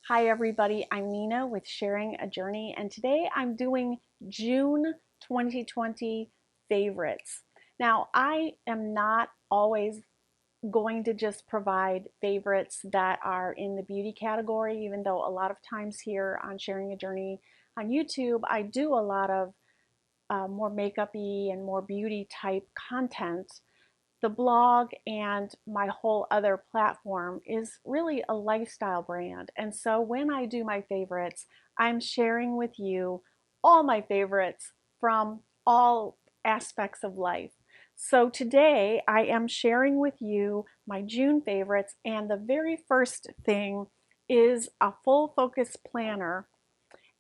Hi everybody, I'm Nina with Sharing a Journey, and today I'm doing June 2020 favorites. Now, I am not always going to just provide favorites that are in the beauty category, even though a lot of times here on Sharing a Journey on YouTube, I do a lot of more makeup-y and more beauty type content. The blog and my whole other platform is really a lifestyle brand. And so when I do my favorites, I'm sharing with you all my favorites from all aspects of life. So today I am sharing with you my June favorites, and the very first thing is a full focus planner.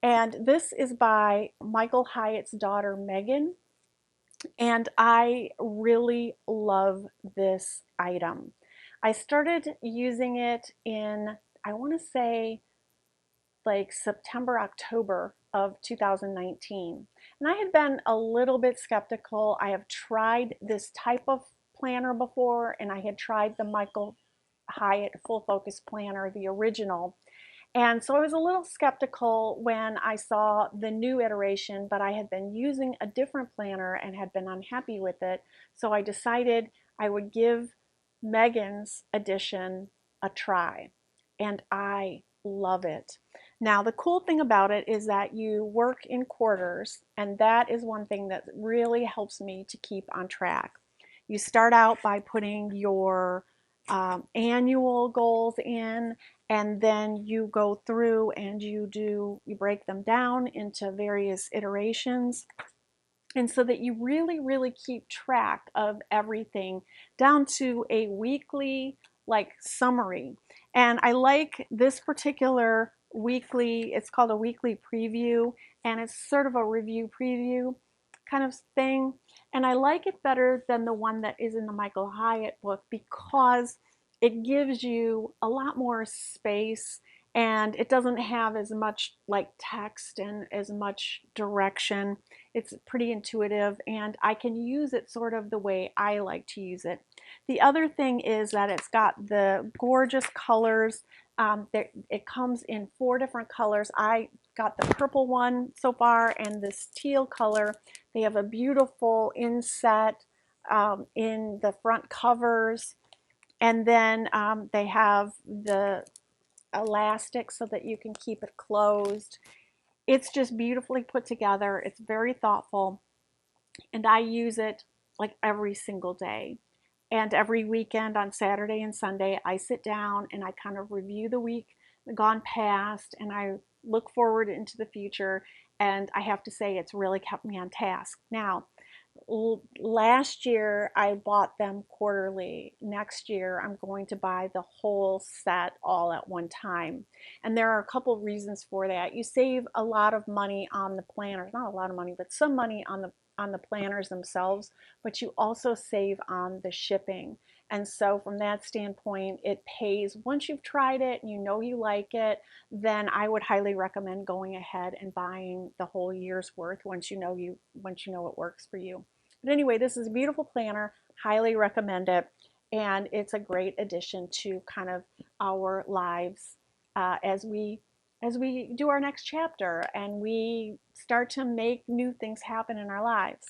And this is by Michael Hyatt's daughter, Megan. And I really love this item. I started using it in, I want to say, like September, October of 2019. And I had been a little bit skeptical. I have tried this type of planner before, and I had tried the Michael Hyatt Full Focus Planner, the original. And so I was a little skeptical when I saw the new iteration, but I had been using a different planner and had been unhappy with it. So I decided I would give Megan's edition a try. And I love it. Now, the cool thing about it is that you work in quarters, and that is one thing that really helps me to keep on track. You start out by putting your annual goals in, and then you go through and you break them down into various iterations, and so that you really keep track of everything down to a weekly like summary. And I like this particular weekly, it's called a weekly preview, and it's sort of a review preview kind of thing. And I like it better than the one that is in the Michael Hyatt book because it gives you a lot more space, and it doesn't have as much like text and as much direction. It's pretty intuitive, and I can use it sort of the way I like to use it. The other thing is that it's got the gorgeous colors. It comes in 4 different colors. I got the purple one so far and this teal color. They have a beautiful inset in the front covers, and then they have the elastic so that you can keep it closed. It's just beautifully put together. It's very thoughtful, and I use it like every single day. And every weekend on Saturday and Sunday, I sit down and I kind of review the week gone past, and I look forward into the future. And I have to say, it's really kept me on task. Now, last year I bought them quarterly. Next year I'm going to buy the whole set all at one time. And there are a couple reasons for that. You save a lot of money on the planners, not a lot of money, but some money on the planners themselves, but you also save on the shipping. And so from that standpoint, it pays. Once you've tried it and you know you like it, then I would highly recommend going ahead and buying the whole year's worth once you know it works for you. But anyway, this is a beautiful planner. Highly recommend it. And it's a great addition to kind of our lives as we do our next chapter and we start to make new things happen in our lives.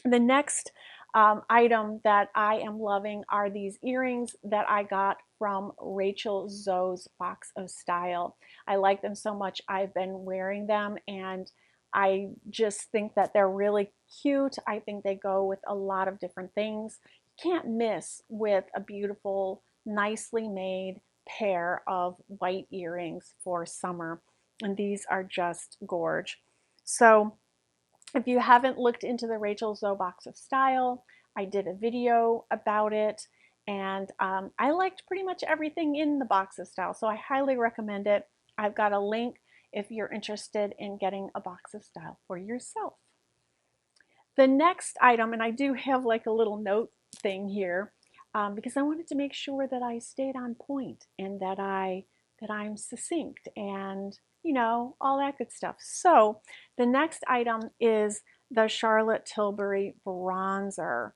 The next item that I am loving are these earrings that I got from Rachel Zoe's Box of Style. I like them so much. I've been wearing them, and I just think that they're really cute. I think they go with a lot of different things. You can't miss with a beautiful, nicely made pair of white earrings for summer. And these are just gorge. So if you haven't looked into the Rachel Zoe Box of Style, I did a video about it, and I liked pretty much everything in the Box of Style, so I highly recommend it. I've got a link if you're interested in getting a Box of Style for yourself. The next item, and I do have like a little note thing here because I wanted to make sure that I stayed on point and that I'm succinct and all that good stuff. So the next item is the Charlotte Tilbury bronzer.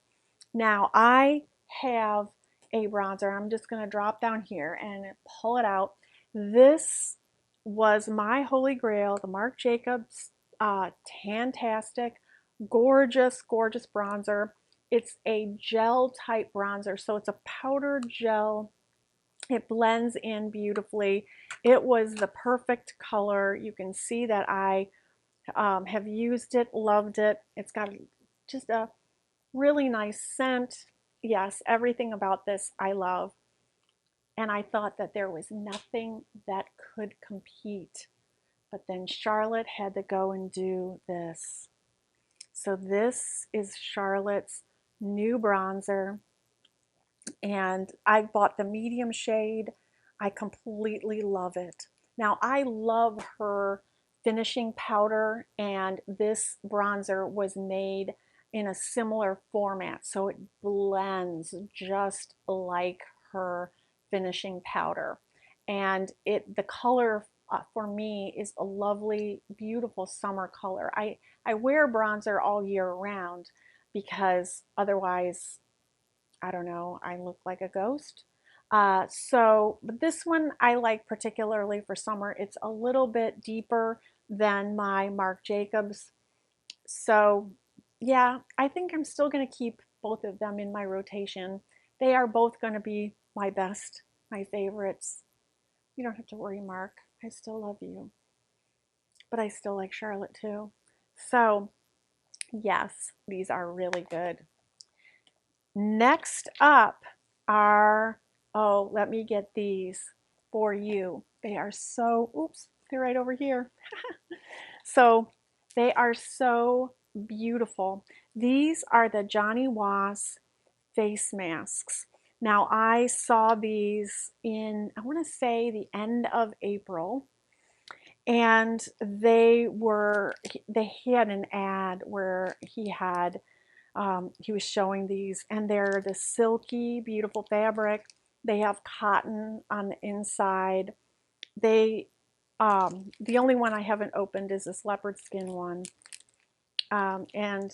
Now I have a bronzer. I'm just going to drop down here and pull it out. This was my holy grail, the Marc Jacobs Tantastic, gorgeous, gorgeous bronzer. It's a gel type bronzer, so it's a powdered gel. It blends in beautifully. It was the perfect color. You can see that I have used it, loved it. It's got just a really nice scent. Yes, everything about this I love. And I thought that there was nothing that could compete. But then Charlotte had to go and do this. So this is Charlotte's new bronzer. And I bought the medium shade. I completely love it. Now, I love her finishing powder, and this bronzer was made in a similar format, so it blends just like her finishing powder. And the color for me is a lovely, beautiful summer color. I wear bronzer all year round because otherwise I don't know, I look like a ghost. But this one I like particularly for summer. It's a little bit deeper than my Marc Jacobs. So yeah, I think I'm still going to keep both of them in my rotation. They are both going to be my best, my favorites. You don't have to worry, Mark. I still love you. But I still like Charlotte too. So yes, these are really good. Next up are, oh, let me get these for you. They are so, oops, they're right over here. So they are so beautiful. These are the Johnny Was face masks. Now I saw these in, I want to say the end of April, and they had an ad where he was showing these, and they're the silky, beautiful fabric. They have cotton on the inside. The only one I haven't opened is this leopard skin one. Um, and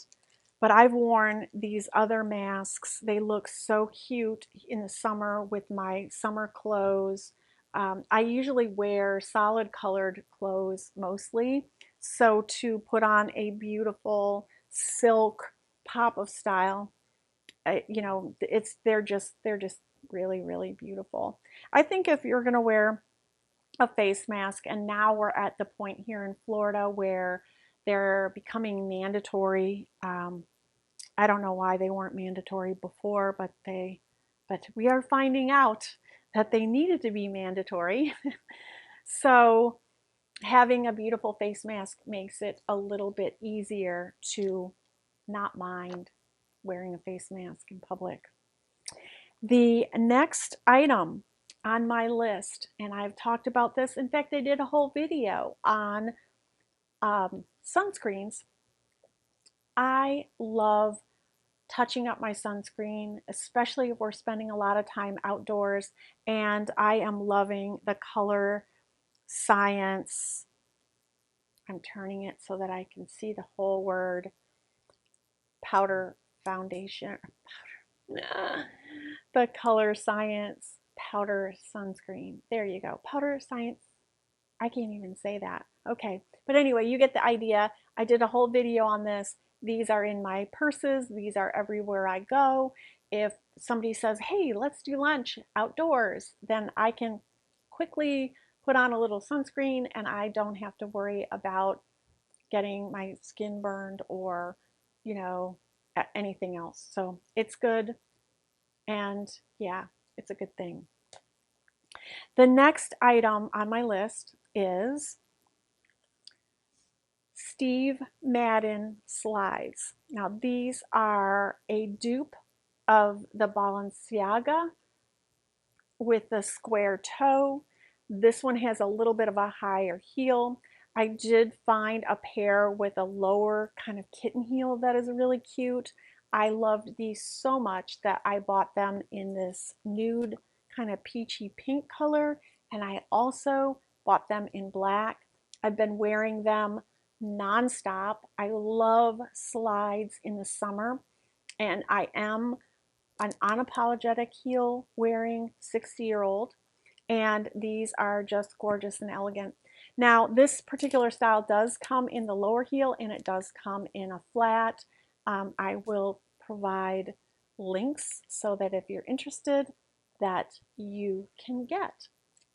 but I've worn these other masks. They look so cute in the summer with my summer clothes. I usually wear solid colored clothes mostly. So to put on a beautiful silk pop of style, they're just really, really beautiful. I think if you're going to wear a face mask, and now we're at the point here in Florida where they're becoming mandatory. I don't know why they weren't mandatory before, but we are finding out that they needed to be mandatory. So having a beautiful face mask makes it a little bit easier to not mind wearing a face mask in public. The next item on my list, and I've talked about this, in fact, I did a whole video on sunscreens. I love touching up my sunscreen, especially if we're spending a lot of time outdoors, and I am loving the Color Science. I'm turning it so that I can see the whole word, powder foundation. The Color Science powder sunscreen. There you go. Powder Science. I can't even say that. Okay. But anyway, you get the idea. I did a whole video on this. These are in my purses. These are everywhere I go. If somebody says, hey, let's do lunch outdoors, then I can quickly put on a little sunscreen and I don't have to worry about getting my skin burned or, you know, anything else. So it's good. And yeah, it's a good thing. The next item on my list is Steve Madden slides. Now these are a dupe of the Balenciaga with the square toe. This one has a little bit of a higher heel. I did find a pair with a lower kind of kitten heel that is really cute. I loved these so much that I bought them in this nude kind of peachy pink color, and I also bought them in black. I've been wearing them nonstop. I love slides in the summer, and I am an unapologetic heel wearing 60-year-old, and these are just gorgeous and elegant. Now, this particular style does come in the lower heel and it does come in a flat. I will provide links so that if you're interested, that you can get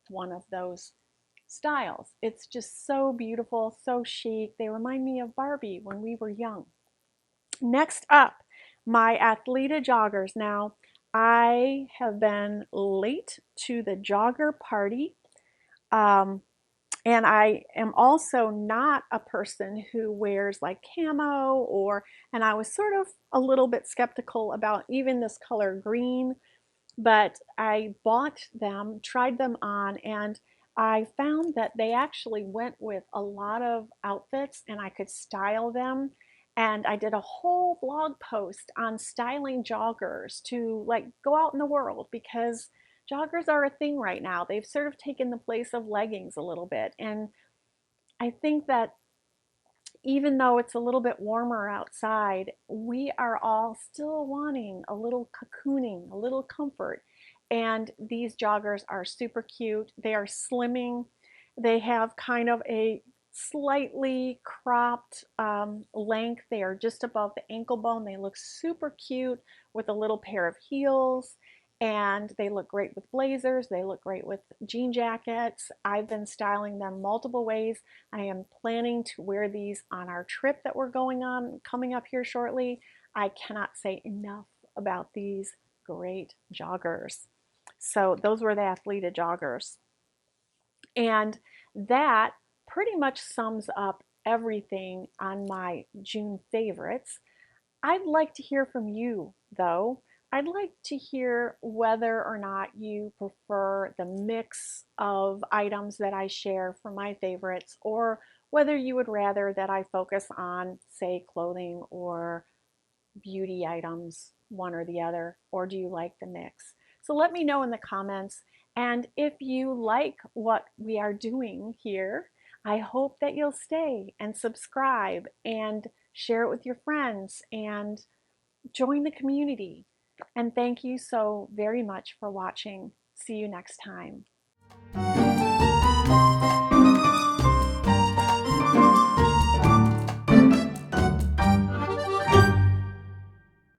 one of those styles. It's just so beautiful, so chic. They remind me of Barbie when we were young. Next up, my Athleta joggers. Now, I have been late to the jogger party. Um, and I am also not a person who wears like camo and I was sort of a little bit skeptical about even this color green, but I bought them, tried them on, and I found that they actually went with a lot of outfits and I could style them. And I did a whole blog post on styling joggers to like go out in the world because joggers are a thing right now. They've sort of taken the place of leggings a little bit. And I think that even though it's a little bit warmer outside, we are all still wanting a little cocooning, a little comfort. And these joggers are super cute. They are slimming. They have kind of a slightly cropped length. They are just above the ankle bone. They look super cute with a little pair of heels. And they look great with blazers. They look great with jean jackets. I've been styling them multiple ways. I am planning to wear these on our trip that we're going on coming up here shortly. I cannot say enough about these great joggers. So those were the Athleta joggers. And that pretty much sums up everything on my June favorites. I'd like to hear from you, though. I'd like to hear whether or not you prefer the mix of items that I share for my favorites, or whether you would rather that I focus on, say, clothing or beauty items, one or the other, or do you like the mix? So let me know in the comments. And if you like what we are doing here, I hope that you'll stay and subscribe and share it with your friends and join the community. And thank you so very much for watching. See you next time.